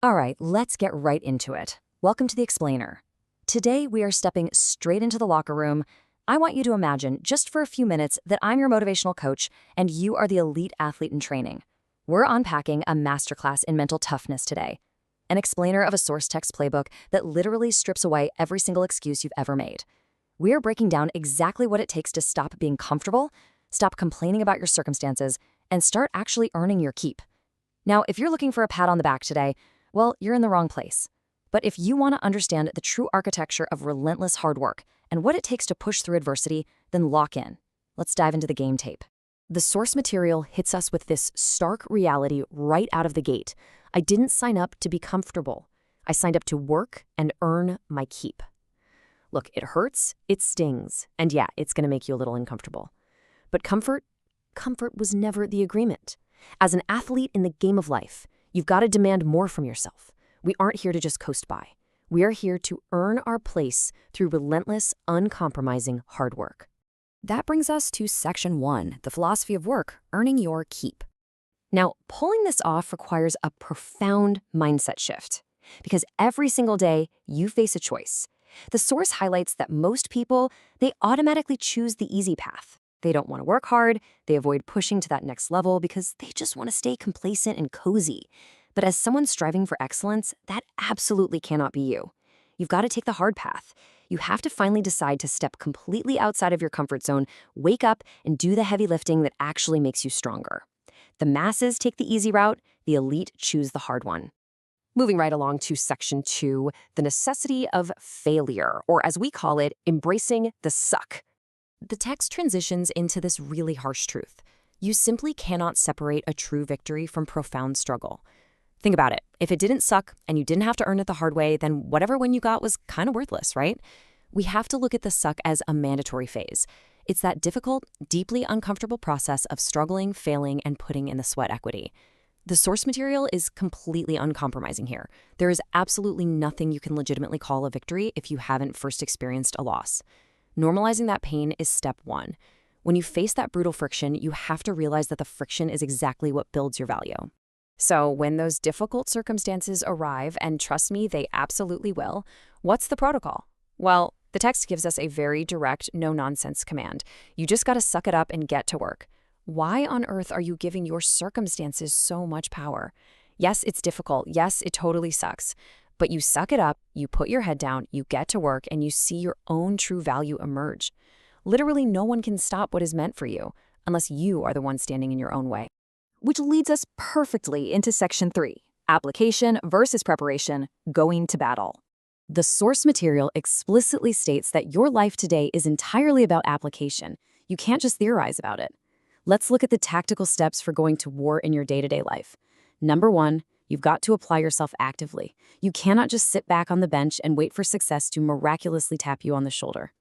All right, let's get right into it. Welcome to the Explainer. Today, we are stepping straight into the locker room. I want you to imagine, just for a few minutes, that I'm your motivational coach and you are the elite athlete in training. We're unpacking a masterclass in mental toughness today, an explainer of a source text playbook that literally strips away every single excuse you've ever made. We are breaking down exactly what it takes to stop being comfortable, stop complaining about your circumstances, and start actually earning your keep. Now, if you're looking for a pat on the back today, well, you're in the wrong place. But if you want to understand the true architecture of relentless hard work and what it takes to push through adversity, then lock in. Let's dive into the game tape. The source material hits us with this stark reality right out of the gate. I didn't sign up to be comfortable. I signed up to work and earn my keep. Look, it hurts, it stings, and yeah, it's going to make you a little uncomfortable. But comfort was never the agreement. As an athlete in the game of life, you've got to demand more from yourself. We aren't here to just coast by. We are here to earn our place through relentless, uncompromising hard work. That brings us to Section 1, the philosophy of work, earning your keep. Now, pulling this off requires a profound mindset shift, because every single day you face a choice. The source highlights that most people, they automatically choose the easy path. They don't want to work hard, they avoid pushing to that next level because they just want to stay complacent and cozy. But as someone striving for excellence, that absolutely cannot be you. You've got to take the hard path. You have to finally decide to step completely outside of your comfort zone, wake up, and do the heavy lifting that actually makes you stronger. The masses take the easy route, the elite choose the hard one. Moving right along to Section 2, the necessity of failure, or as we call it, embracing the suck. The text transitions into this really harsh truth. You simply cannot separate a true victory from profound struggle. Think about it. If it didn't suck and you didn't have to earn it the hard way, then whatever win you got was kind of worthless, right? We have to look at the suck as a mandatory phase. It's that difficult, deeply uncomfortable process of struggling, failing, and putting in the sweat equity. The source material is completely uncompromising here. There is absolutely nothing you can legitimately call a victory if you haven't first experienced a loss. Normalizing that pain is step 1. When you face that brutal friction, you have to realize that the friction is exactly what builds your value. So when those difficult circumstances arrive, and trust me, they absolutely will, what's the protocol? Well, the text gives us a very direct, no-nonsense command. You just got to suck it up and get to work. Why on earth are you giving your circumstances so much power? Yes, it's difficult. Yes, it totally sucks. But you suck it up, you put your head down, you get to work, and you see your own true value emerge. Literally, no one can stop what is meant for you, unless you are the one standing in your own way. Which leads us perfectly into Section 3, application versus preparation, going to battle. The source material explicitly states that your life today is entirely about application. You can't just theorize about it. Let's look at the tactical steps for going to war in your day-to-day life. Number 1, you've got to apply yourself actively. You cannot just sit back on the bench and wait for success to miraculously tap you on the shoulder.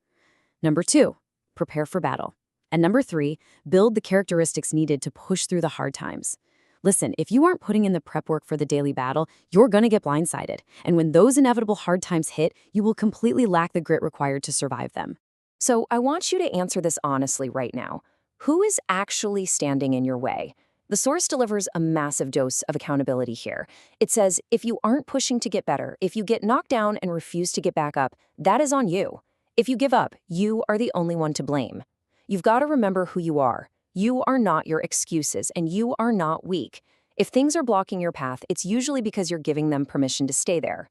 Number 2, prepare for battle. And number 3, build the characteristics needed to push through the hard times. Listen, if you aren't putting in the prep work for the daily battle, you're going to get blindsided. And when those inevitable hard times hit, you will completely lack the grit required to survive them. So I want you to answer this honestly right now. Who is actually standing in your way? The source delivers a massive dose of accountability here. It says, if you aren't pushing to get better, if you get knocked down and refuse to get back up, that is on you. If you give up, you are the only one to blame. You've got to remember who you are. You are not your excuses, and you are not weak. If things are blocking your path, it's usually because you're giving them permission to stay there.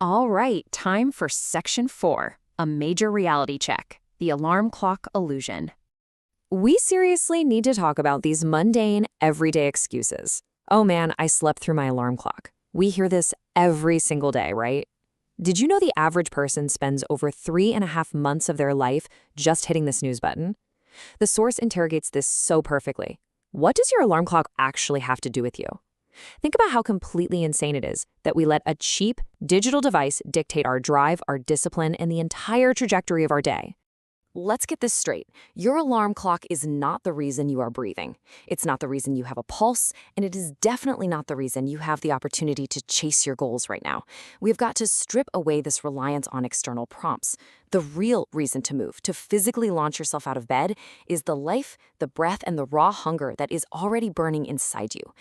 All right, time for Section 4, a major reality check, the alarm clock illusion. We seriously need to talk about these mundane, everyday excuses. Oh man, I slept through my alarm clock. We hear this every single day, right? Did you know the average person spends over 3.5 months of their life just hitting the snooze button? The source interrogates this so perfectly. What does your alarm clock actually have to do with you? Think about how completely insane it is that we let a cheap digital device dictate our drive, our discipline, and the entire trajectory of our day. Let's get this straight. Your alarm clock is not the reason you are breathing. It's not the reason you have a pulse, and it is definitely not the reason you have the opportunity to chase your goals right now. We've got to strip away this reliance on external prompts. The real reason to move, to physically launch yourself out of bed, is the life, the breath, and the raw hunger that is already burning inside you.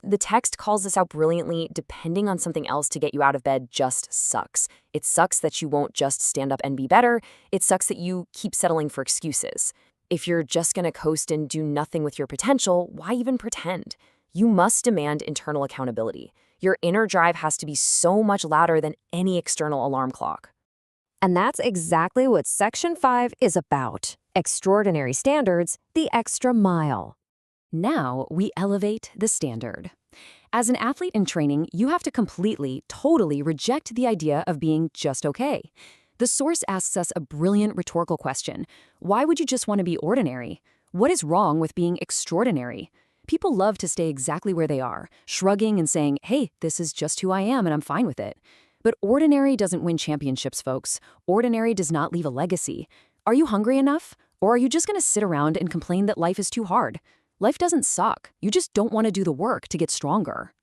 The text calls this out brilliantly. Depending on something else to get you out of bed just sucks. It sucks that you won't just stand up and be better. It sucks that you keep settling for excuses. If you're just going to coast and do nothing with your potential, why even pretend? You must demand internal accountability. Your inner drive has to be so much louder than any external alarm clock. And that's exactly what Section 5 is about. Extraordinary standards, the extra mile. Now we elevate the standard. As an athlete in training, you have to completely, totally reject the idea of being just okay. The source asks us a brilliant rhetorical question. Why would you just want to be ordinary? What is wrong with being extraordinary? People love to stay exactly where they are, shrugging and saying, hey, this is just who I am and I'm fine with it. But ordinary doesn't win championships, folks. Ordinary does not leave a legacy. Are you hungry enough? Or are you just going to sit around and complain that life is too hard? Life doesn't suck. You just don't want to do the work to get stronger.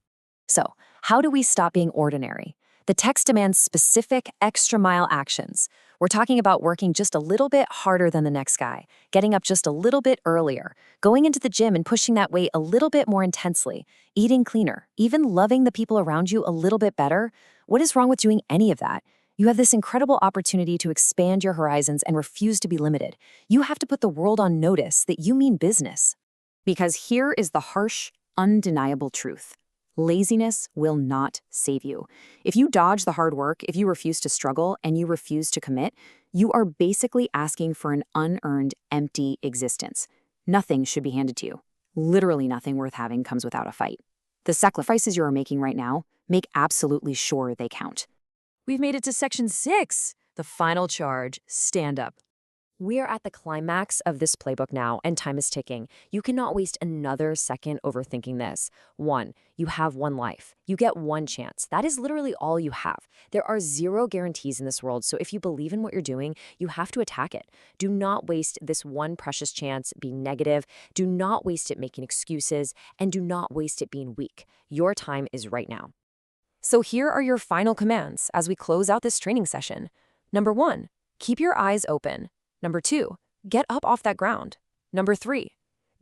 So, how do we stop being ordinary? The text demands specific, extra-mile actions. We're talking about working just a little bit harder than the next guy, getting up just a little bit earlier, going into the gym and pushing that weight a little bit more intensely, eating cleaner, even loving the people around you a little bit better. What is wrong with doing any of that? You have this incredible opportunity to expand your horizons and refuse to be limited. You have to put the world on notice that you mean business. Because here is the harsh, undeniable truth. Laziness will not save you. If you dodge the hard work, if you refuse to struggle, and you refuse to commit, you are basically asking for an unearned, empty existence. Nothing should be handed to you. Literally nothing worth having comes without a fight. The sacrifices you are making right now, make absolutely sure they count. We've made it to Section 6, the final charge, stand up. We are at the climax of this playbook now, and time is ticking. You cannot waste another second overthinking this. 1, you have one life. You get one chance. That is literally all you have. There are 0 guarantees in this world, so if you believe in what you're doing, you have to attack it. Do not waste this one precious chance being negative. Do not waste it making excuses, and do not waste it being weak. Your time is right now. So here are your final commands as we close out this training session. Number 1, keep your eyes open. Number 2, get up off that ground. Number 3,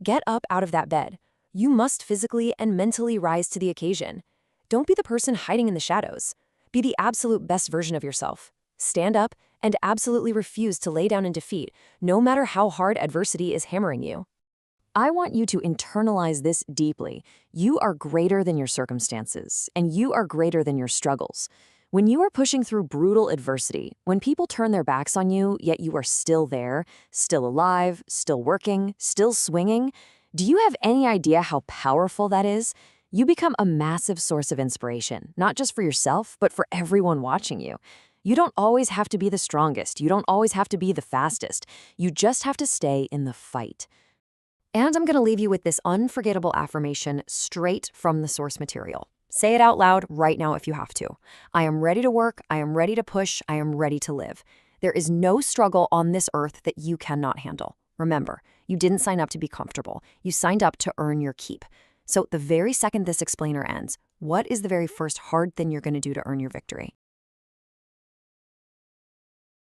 get up out of that bed. You must physically and mentally rise to the occasion. Don't be the person hiding in the shadows. Be the absolute best version of yourself. Stand up and absolutely refuse to lay down in defeat, no matter how hard adversity is hammering you. I want you to internalize this deeply. You are greater than your circumstances, and you are greater than your struggles. When you are pushing through brutal adversity, when people turn their backs on you, yet you are still there, still alive, still working, still swinging, do you have any idea how powerful that is? You become a massive source of inspiration, not just for yourself, but for everyone watching you. You don't always have to be the strongest. You don't always have to be the fastest. You just have to stay in the fight. And I'm going to leave you with this unforgettable affirmation straight from the source material. Say it out loud right now if you have to. I am ready to work. I am ready to push. I am ready to live. There is no struggle on this earth that you cannot handle. Remember, you didn't sign up to be comfortable. You signed up to earn your keep. So the very second this explainer ends, what is the very first hard thing you're going to do to earn your victory?